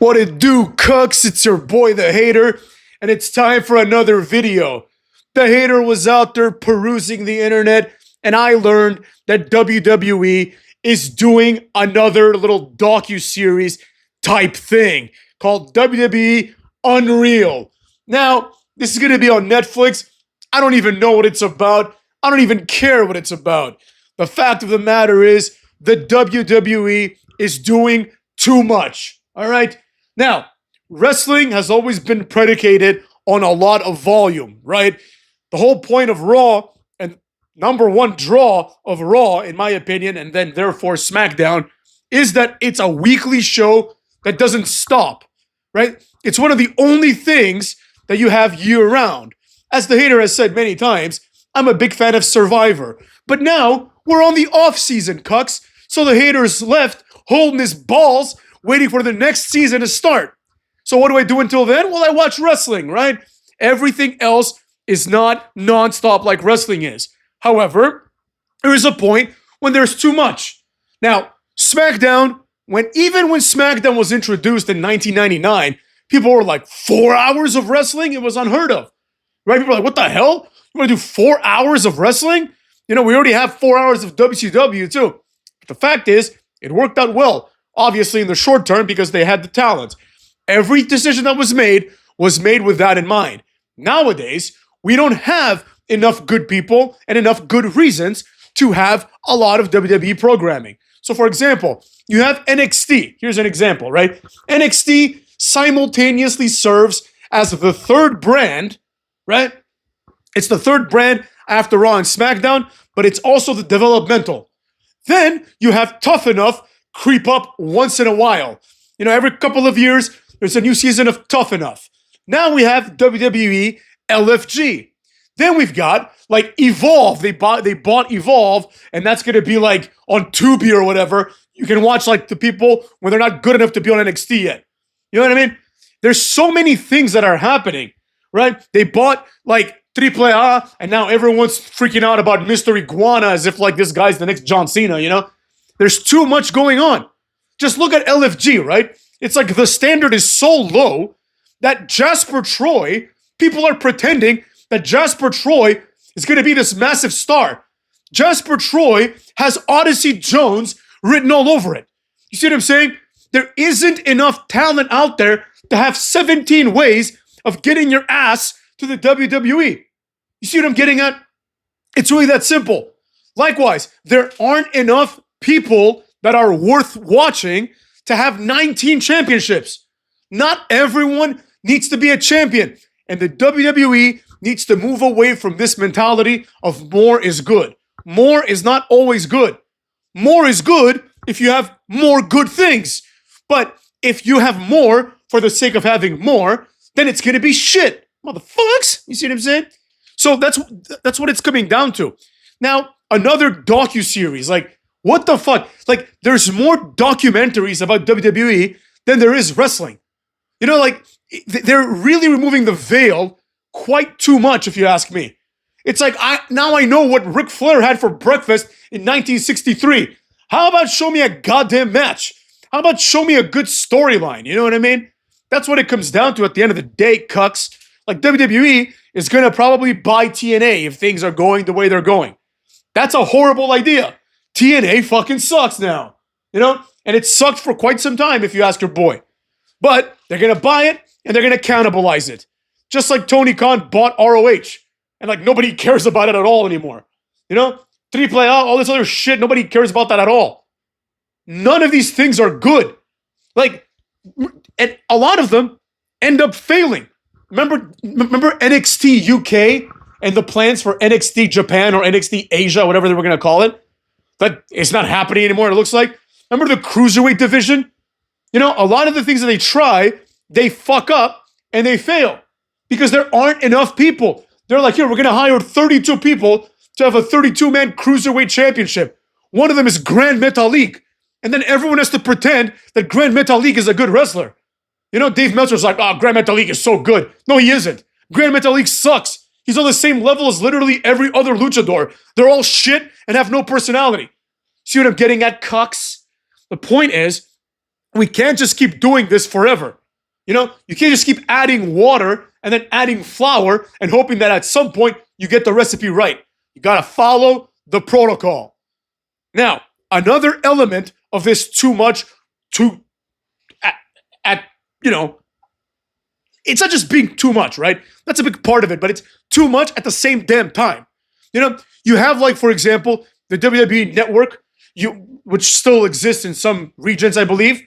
What it do, cucks? It's your boy, the Hater, and it's time for another video. The Hater was out there perusing the internet, and I learned that WWE is doing another little docuseries type thing called WWE Unreal. Now, this is going to be on Netflix. I don't even know what it's about. I don't even care what it's about. The fact of the matter is, the WWE is doing too much. All right? Now, wrestling has always been predicated on a lot of volume, right? The whole point of Raw and number one draw of Raw, in my opinion, and then therefore SmackDown, is that it's a weekly show that doesn't stop, right? It's one of the only things that you have year-round. As the Hater has said many times, I'm a big fan of Survivor. But now, we're on the off-season, cucks. So the Hater is left holding his balls, waiting for the next season to start. So what do I do until then? Well, I watch wrestling, right? Everything else is not nonstop like wrestling is. However, there is a point when there's too much. Now, SmackDown, even when SmackDown was introduced in 1999, people were like, 4 hours of wrestling? It was unheard of, right? People were like, what the hell? You want to do 4 hours of wrestling? You know, we already have 4 hours of WCW too. But the fact is, it worked out well. Obviously, in the short term, because they had the talent. Every decision that was made with that in mind. Nowadays, we don't have enough good people and enough good reasons to have a lot of WWE programming. So, for example, you have NXT. Here's an example, right? NXT simultaneously serves as the third brand, right? It's the third brand after Raw and SmackDown, but it's also the developmental. Then you have Tough Enough creep up once in a while. You know, every couple of years, there's a new season of Tough Enough. Now we have WWE LFG. Then we've got, like, Evolve. They bought Evolve, and that's going to be, like, on Tubi or whatever. You can watch, like, the people when they're not good enough to be on NXT yet. You know what I mean? There's so many things that are happening, right? They bought, like, AAA, and now everyone's freaking out about Mr. Iguana as if, like, this guy's the next John Cena, you know? There's too much going on. Just look at LFG, right? It's like the standard is so low that Jasper Troy, people are pretending that Jasper Troy is going to be this massive star. Jasper Troy has Odyssey Jones written all over it. You see what I'm saying? There isn't enough talent out there to have 17 ways of getting your ass to the WWE. You see what I'm getting at? It's really that simple. Likewise, there aren't enough people that are worth watching to have 19 championships. Not everyone needs to be a champion. And the WWE needs to move away from this mentality of more is good. More is not always good. More is good if you have more good things. But if you have more for the sake of having more, then it's going to be shit. Motherfucks. You see what I'm saying? So that's what it's coming down to. Now, another docuseries, like, what the fuck? Like, there's more documentaries about WWE than there is wrestling. You know, like, they're really removing the veil quite too much, if you ask me. It's like, now I know what Ric Flair had for breakfast in 1963. How about show me a goddamn match? How about show me a good storyline? You know what I mean? That's what it comes down to at the end of the day, cucks. Like, WWE is going to probably buy TNA if things are going the way they're going. That's a horrible idea. TNA fucking sucks now, you know? And it sucked for quite some time, if you ask your boy. But they're going to buy it, and they're going to cannibalize it. Just like Tony Khan bought ROH. And, like, nobody cares about it at all anymore. You know? AAA, all this other shit, nobody cares about that at all. None of these things are good. Like, and a lot of them end up failing. Remember NXT UK and the plans for NXT Japan or NXT Asia, whatever they were going to call it? But it's not happening anymore, it looks like. Remember the cruiserweight division? You know, a lot of the things that they try, they fuck up and they fail because there aren't enough people. They're like, here, we're going to hire 32 people to have a 32-man cruiserweight championship. One of them is Grand Metalik. And then everyone has to pretend that Grand Metalik is a good wrestler. You know, Dave Meltzer's like, oh, Grand Metalik is so good. No, he isn't. Grand Metalik sucks. He's on the same level as literally every other luchador. They're all shit and have no personality. See what I'm getting at, cucks? The point is, we can't just keep doing this forever. You know, you can't just keep adding water and then adding flour and hoping that at some point you get the recipe right. You got to follow the protocol. Now, another element of this too much, it's not just being too much, right? That's a big part of it, but it's too much at the same damn time. You know, you have, like, for example, the WWE Network, which still exists in some regions, I believe.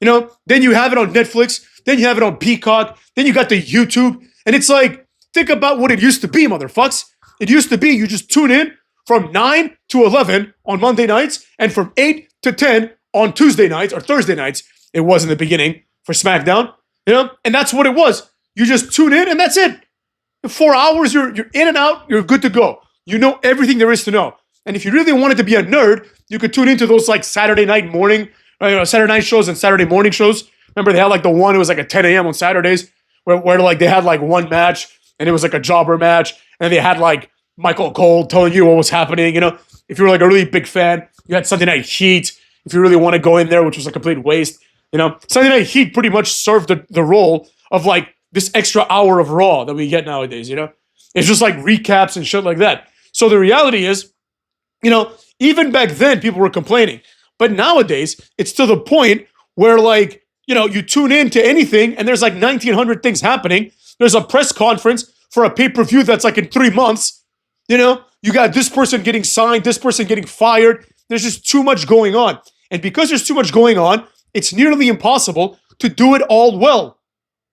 You know, then you have it on Netflix, then you have it on Peacock, then you got the YouTube, and it's like, think about what it used to be, motherfucks. It used to be you just tune in from 9 to 11 on Monday nights and from 8 to 10 on Tuesday nights or Thursday nights. It was in the beginning for SmackDown, you know, and that's what it was. You just tune in and that's it. In 4 hours, you're in and out, you're good to go. You know everything there is to know. And if you really wanted to be a nerd, you could tune into those like Saturday night Saturday night shows and Saturday morning shows. Remember, they had like the one, it was like at 10 a.m. on Saturdays where like they had like one match and it was like a jobber match. And they had like Michael Cole telling you what was happening. You know, if you were like a really big fan, you had Sunday Night Heat. If you really want to go in there, which was a complete waste, you know, Sunday Night Heat pretty much served the role of like this extra hour of Raw that we get nowadays, you know? It's just like recaps and shit like that. So the reality is, you know, even back then people were complaining. But nowadays, it's to the point where like, you know, you tune in to anything and there's like 1,900 things happening. There's a press conference for a pay-per-view that's like in 3 months. You know, you got this person getting signed, this person getting fired. There's just too much going on. And because there's too much going on, it's nearly impossible to do it all well,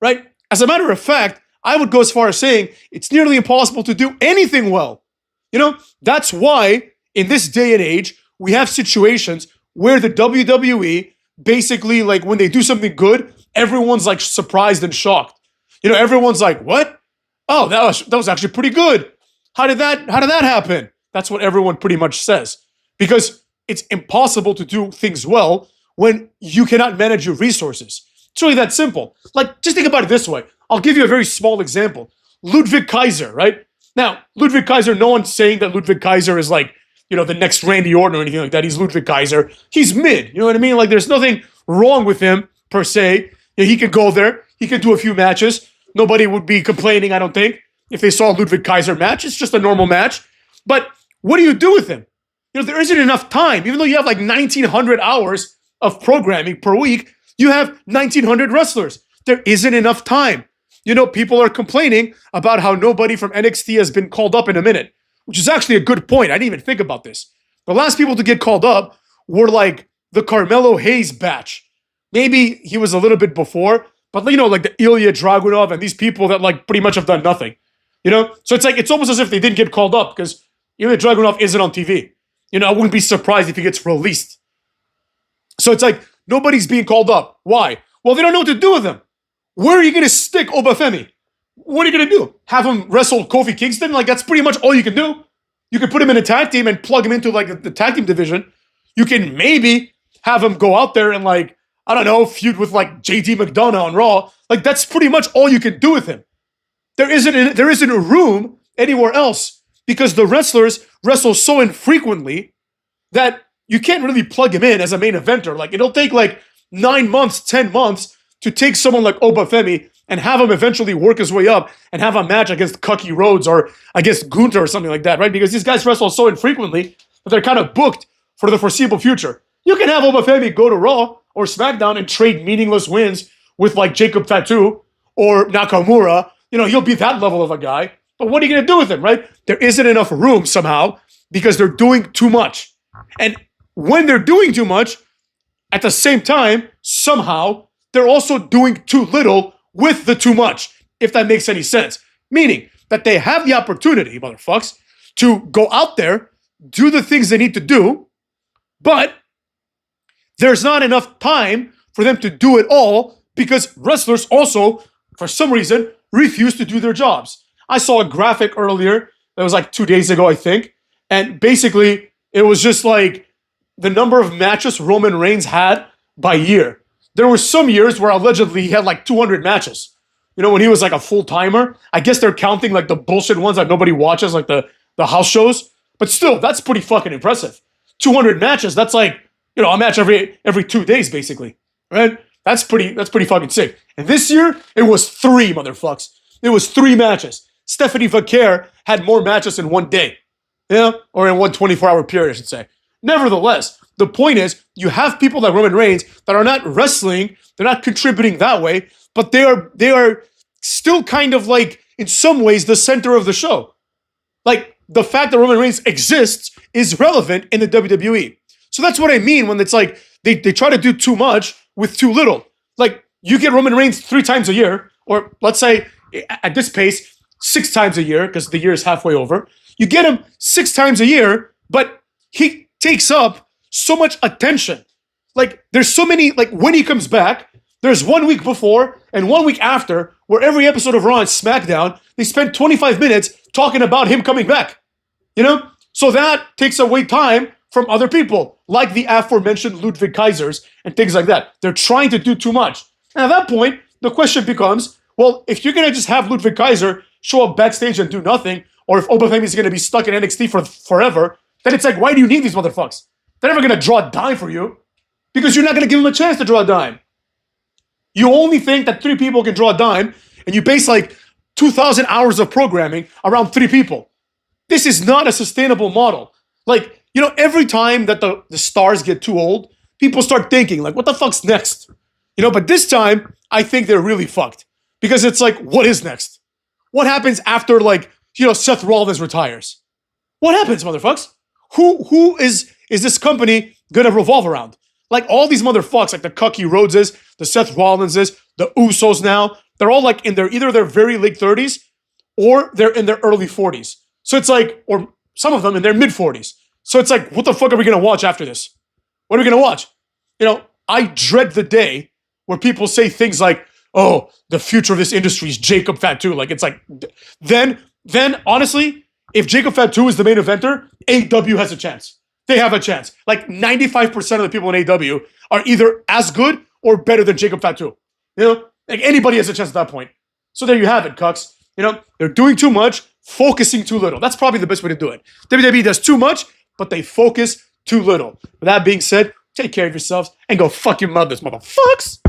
right? As a matter of fact, I would go as far as saying it's nearly impossible to do anything well. You know, that's why in this day and age, we have situations where the WWE basically, like when they do something good, everyone's like surprised and shocked. You know, everyone's like, what? Oh, that was actually pretty good. How did that happen? That's what everyone pretty much says. Because it's impossible to do things well when you cannot manage your resources. It's really that simple. Like, just think about it this way. I'll give you a very small example. Ludwig Kaiser, right? Now, Ludwig Kaiser, no one's saying that Ludwig Kaiser is like, you know, the next Randy Orton or anything like that. He's Ludwig Kaiser. He's mid. You know what I mean? Like, there's nothing wrong with him, per se. You know, he could go there. He could do a few matches. Nobody would be complaining, I don't think, if they saw a Ludwig Kaiser match. It's just a normal match. But what do you do with him? You know, there isn't enough time. Even though you have like 1,900 hours of programming per week, you have 1,900 wrestlers. There isn't enough time. You know, people are complaining about how nobody from NXT has been called up in a minute, which is actually a good point. I didn't even think about this. The last people to get called up were like the Carmelo Hayes batch. Maybe he was a little bit before, but you know, like the Ilya Dragunov and these people that like pretty much have done nothing. You know? So it's like, it's almost as if they didn't get called up because Ilya Dragunov isn't on TV. You know, I wouldn't be surprised if he gets released. So it's like, nobody's being called up. Why? Well, they don't know what to do with him. Where are you going to stick Obafemi? What are you going to do? Have him wrestle Kofi Kingston? Like, that's pretty much all you can do. You can put him in a tag team and plug him into, like, the tag team division. You can maybe have him go out there and, like, I don't know, feud with, like, JD McDonough on Raw. Like, that's pretty much all you can do with him. There isn't a room anywhere else because the wrestlers wrestle so infrequently that you can't really plug him in as a main eventer. Like, it'll take, like, 9 months, 10 months to take someone like Obafemi and have him eventually work his way up and have a match against Cucky Rhodes or against Gunther or something like that, right? Because these guys wrestle so infrequently that they're kind of booked for the foreseeable future. You can have Obafemi go to Raw or SmackDown and trade meaningless wins with like Jacob Fatu or Nakamura. You know, he'll be that level of a guy. But what are you going to do with him, right? There isn't enough room somehow because they're doing too much. And when they're doing too much, at the same time, somehow, they're also doing too little with the too much, if that makes any sense. Meaning that they have the opportunity, motherfucks, to go out there, do the things they need to do, but there's not enough time for them to do it all because wrestlers also, for some reason, refuse to do their jobs. I saw a graphic earlier that was like 2 days ago, I think, and basically it was just like the number of matches Roman Reigns had by year. There were some years where allegedly he had like 200 matches. You know, when he was like a full-timer. I guess they're counting like the bullshit ones that nobody watches, like the house shows. But still, that's pretty fucking impressive. 200 matches, that's like, you know, a match every 2 days, basically. right? That's pretty fucking sick. And this year, it was 3, motherfucks. It was 3 matches. Stephanie Vaquer had more matches in one day. Yeah, or in one 24-hour period, I should say. Nevertheless, the point is, you have people like Roman Reigns that are not wrestling, they're not contributing that way, but they are still kind of like, in some ways, the center of the show. Like, the fact that Roman Reigns exists is relevant in the WWE. So that's what I mean when it's like, they try to do too much with too little. Like, you get Roman Reigns 3 times a year, or let's say, at this pace, 6 times a year, because the year is halfway over. You get him 6 times a year, but he takes up so much attention. Like, there's so many, like, when he comes back, there's 1 week before and 1 week after, where every episode of Raw and SmackDown, they spend 25 minutes talking about him coming back. You know? So that takes away time from other people, like the aforementioned Ludwig Kaisers and things like that. They're trying to do too much. And at that point, the question becomes, well, if you're going to just have Ludwig Kaiser show up backstage and do nothing, or if Oba Femi is going to be stuck in NXT for forever, then it's like, why do you need these motherfuckers? They're never going to draw a dime for you because you're not going to give them a chance to draw a dime. You only think that 3 people can draw a dime, and you base like 2,000 hours of programming around 3 people. This is not a sustainable model. Like, you know, every time that the stars get too old, people start thinking, like, what the fuck's next? You know, but this time, I think they're really fucked. Because it's like, what is next? What happens after, like, you know, Seth Rollins retires? What happens, motherfuckers? Who is this company gonna revolve around? Like, all these motherfuckers, like the Cucky Rhodeses, the Seth Rollinses, the Usos now, they're all like in either their very late 30s or they're in their early 40s. So it's like, or some of them in their mid 40s. So it's like, what the fuck are we gonna watch after this? What are we gonna watch? You know, I dread the day where people say things like, oh, the future of this industry is Jacob Fatu. Like, it's like, then honestly, if Jacob Fatu is the main eventer, AEW has a chance. They have a chance. Like, 95% of the people in AEW are either as good or better than Jacob Fatu. You know, like, anybody has a chance at that point. So there you have it, cucks. You know, they're doing too much, focusing too little. That's probably the best way to do it. WWE does too much, but they focus too little. With that being said, take care of yourselves and go fuck your mothers, motherfuckers.